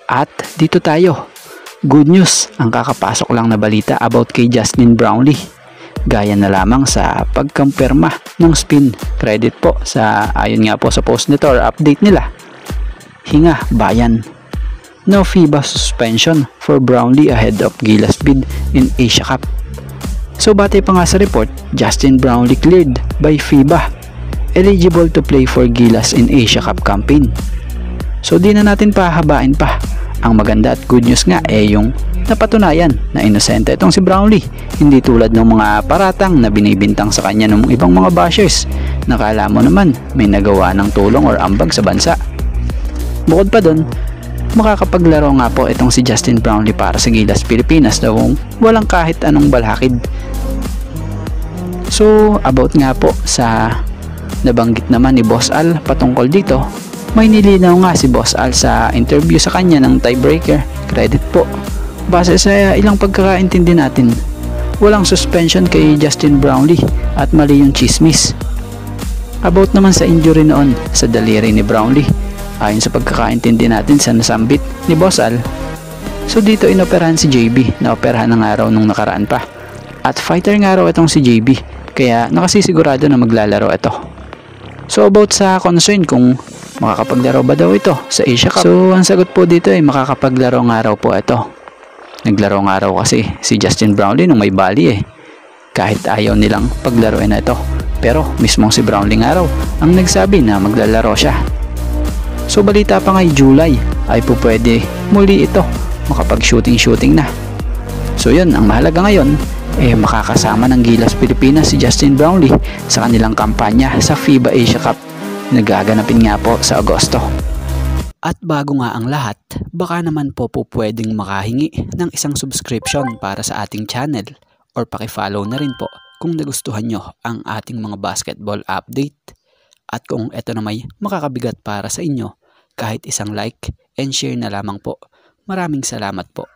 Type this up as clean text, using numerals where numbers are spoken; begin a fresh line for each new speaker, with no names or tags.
At dito tayo. Good news ang kakapasok lang na balita about kay Justin Brownlee. Gaya na lamang sa pagkumpirma ng spin credit po sa ayon nga po sa post nito or update nila. Hinga bayan. No FIBA suspension for Brownlee ahead of Gilas bid in Asia Cup. So batay pa nga sa report, Justin Brownlee cleared by FIBA, eligible to play for Gilas in Asia Cup campaign. So di na natin pahabain pa. Ang maganda at good news nga yung napatunayan na inosente itong si Brownlee. Hindi tulad ng mga paratang na binibintang sa kanya ng ibang mga bashers. Nakala mo naman may nagawa ng tulong or ambag sa bansa. Bukod pa dun, makakapaglaro nga po itong si Justin Brownlee para sa Gilas Pilipinas daw walang kahit anong balakid. So about nga po sa nabanggit naman ni Boss Al patungkol dito, may nilinaw nga si Boss Al sa interview sa kanya ng tiebreaker credit po. Base sa ilang pagkakaintindi natin, walang suspension kay Justin Brownlee at mali yung chismis. About naman sa injury noon sa daliri ni Brownlee, ayon sa pagkakaintindi natin sa nasambit ni Boss Al, so dito inoperahan si JB, naoperahan ng araw nung nakaraan pa. At fighter nga raw itong si JB, kaya nakasisigurado na maglalaro ito. So about sa concern kung makakapaglaro ba daw ito sa Asia Cup, so ang sagot po dito ay makakapaglaro nga raw po ito. Naglaro nga raw kasi si Justin Brownlee nung may bali kahit ayaw nilang paglaruin na ito, pero mismong si Brownlee nga raw ang nagsabi na maglalaro siya. So balita pa ngayong July ay po pwede muli ito makapag-shooting na. So yun, ang mahalaga ngayon makakasama ng Gilas Pilipinas si Justin Brownlee sa kanilang kampanya sa FIBA Asia Cup na gaganapin nga po sa Agosto. At bago nga ang lahat, baka naman po pwedeng makahingi ng isang subscription para sa ating channel or paki-follow na rin po kung nagustuhan nyo ang ating mga basketball update. At kung ito na may makakabigat para sa inyo, kahit isang like and share na lamang po. Maraming salamat po.